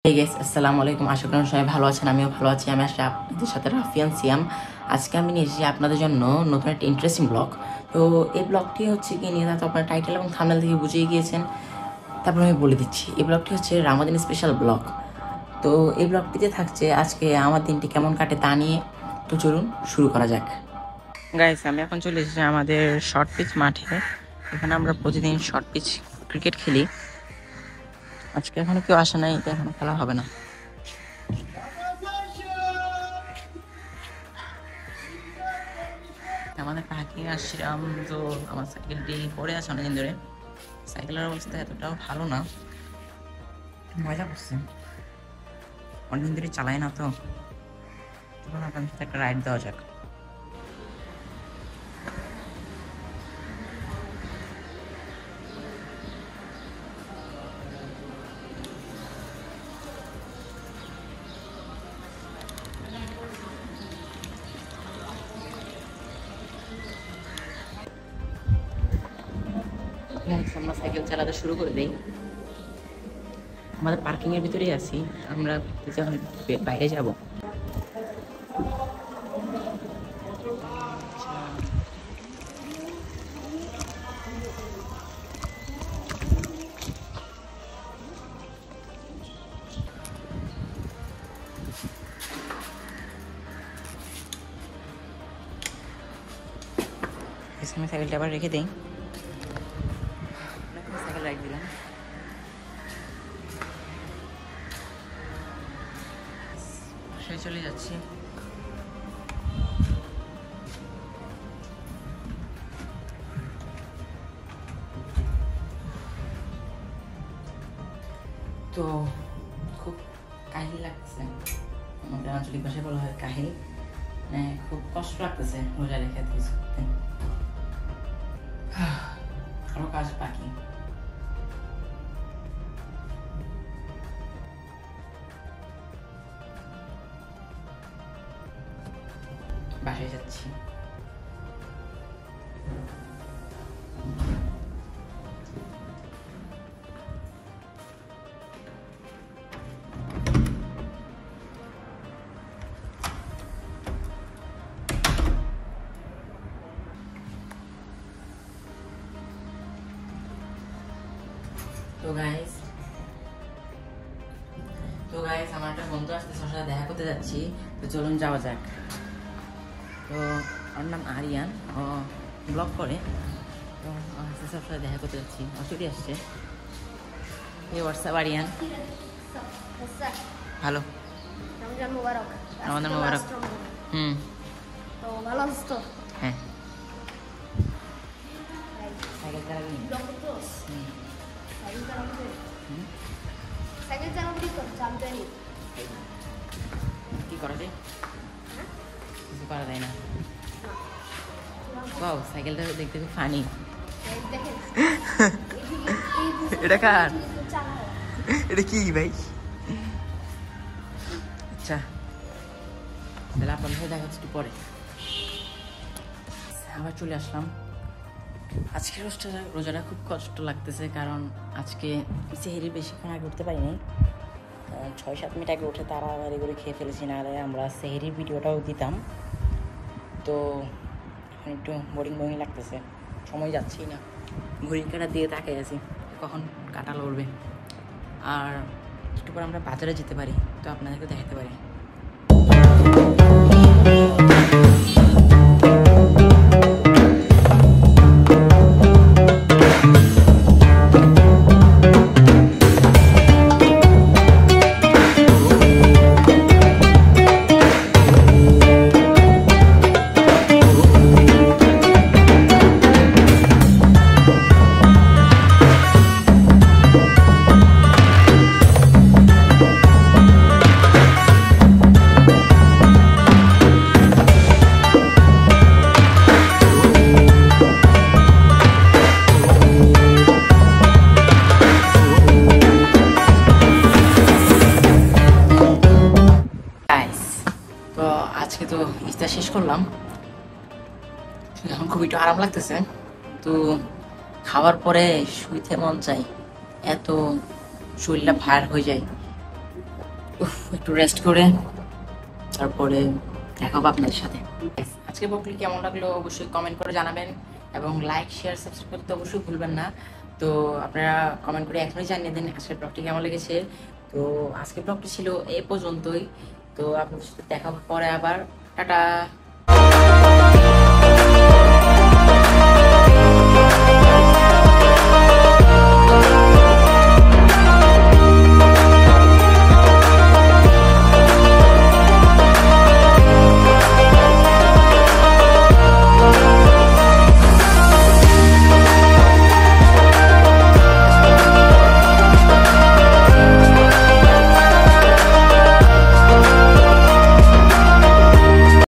Hey guys, আসসালামু আলাইকুম। আশা করি সবাই ভালো আছেন, আমিও ভালো আছি। আমি আসলে আপনাদের সাথে রাফিয়ান সিয়াম। আজকে আমি নিয়ে এসেছি আপনাদের জন্য নতুন একটা ইন্টারেস্টিং ব্লগ। তো এই ব্লগটি হচ্ছে কি নিয়ে তো আপনার টাইটেল এবং থাম্বনেল থেকে বুঝিয়ে গিয়েছেন। তারপর আমি বলে দিচ্ছি, এই ব্লগটি হচ্ছে রামাদান স্পেশাল ব্লগ। তো এই ব্লগটিতে থাকছে আজকে আমার দিনটি কেমন কাটে তা নিয়ে। তো চলুন শুরু করা যাক। গাইস, আমি এখন চলে এসেছি আমাদের শর্ট পিচ মাঠে। এখানে আমরা প্রতিদিন শর্ট পিচ ক্রিকেট খেলি। আজকে এখনো কেউ আসে নাই, এটা এখনো খেলা হবে না। আমাদের পার্কিং আসছিলাম, তো আমার সাইকেলটি পড়ে আছে অনেকদিন ধরে। সাইকেলের অবস্থা এতটাও ভালো না, মজা করছে, অনেকদিন ধরে চালাই না তো। তখন আপনাদের সাথে একটা রাইড দেওয়া যাক। আমরা সাইকেল চালাতে শুরু করে দিই। আমাদের পার্কিং এর ভিতরেই আছি, আমরা যখন বাইরে যাব। আমি সাইকেলটা আবার রেখে দিই। সাইকেল রাইড দিলাম। চলে যাচ্ছি। তো খুব কাহিল লাগতেছে, আমাদের আঞ্চলিক ভাষায় বলা হয় কাহিল। মানে খুব কষ্ট লাগতেছে রোজা রেখে কিছু করতে। আরো কাজ বাকি। বাসায় যাচ্ছি। তো গাইস আমার একটা বন্ধু আসতে, ওর সাথে দেখা করতে যাচ্ছি। তো চলুন যাওয়া যাক। তো ওর নাম আরিয়ান, ও ব্লগ করে। তো আস্তে আস্তে ওর সাথে দেখা করতে যাচ্ছি। ও চলে আসছে। এই হোয়াটসঅ্যাপ আরিয়ান। ভালো, রমজান মুবারক। রমজান মুবারক। তো ভালো আছিস তো? হ্যাঁ। সাইকেল চালাবি? সাইকেল চালাবি তো জানতে নি কি করা যায়? কিছু করা যায় না। ওয়াও, সাইকেলটা দেখতে খুব ফানি। এটা কার? এটা কি ভাই? আচ্ছা, তাহলে আপনার সাথে দেখা হচ্ছে একটু পরে। আবার চলে আসলাম। আজকের রোজাটা খুব কষ্ট লাগতেছে, কারণ আজকে সেহরি বেশিক্ষণ আগে উঠতে পারিনি। 6-7 মিনিট আগে উঠে তাড়াতাড়ি করে খেয়ে ফেলেছি, না হলে আমরা সেহরির ভিডিওটাও দিতাম। তো এখন একটু বোরিং লাগতেছে, সময় যাচ্ছেই না। ঘড়ির কাঁটা দিয়ে তাকিয়ে আছি কখন কাঁটা লড়বে। আর একটু পর আমরা বাজারে যেতে পারি, তো আপনাদেরকে দেখাতে পারি। আজকে তো ইফতার শেষ করলাম, এখন খুব একটু আরাম লাগতেছে। তো খাওয়ার পরে শুইতে মন চাই, এত শরীরটা ভার হয়ে যায়। একটু রেস্ট করে তারপরে দেখা হবে আপনাদের সাথে। আজকে ব্লগটি কেমন লাগলো অবশ্যই কমেন্ট করে জানাবেন এবং লাইক শেয়ার সাবস্ক্রাইব করতে অবশ্যই ভুলবেন না। তো আপনারা কমেন্ট করে এখনই জানিয়ে দিন আজকের ব্লগটি কেমন লেগেছে। তো আজকের ব্লগটি ছিল এ পর্যন্তই। তো আপনাদের সাথে দেখা হবে পরে আবার। টাটা।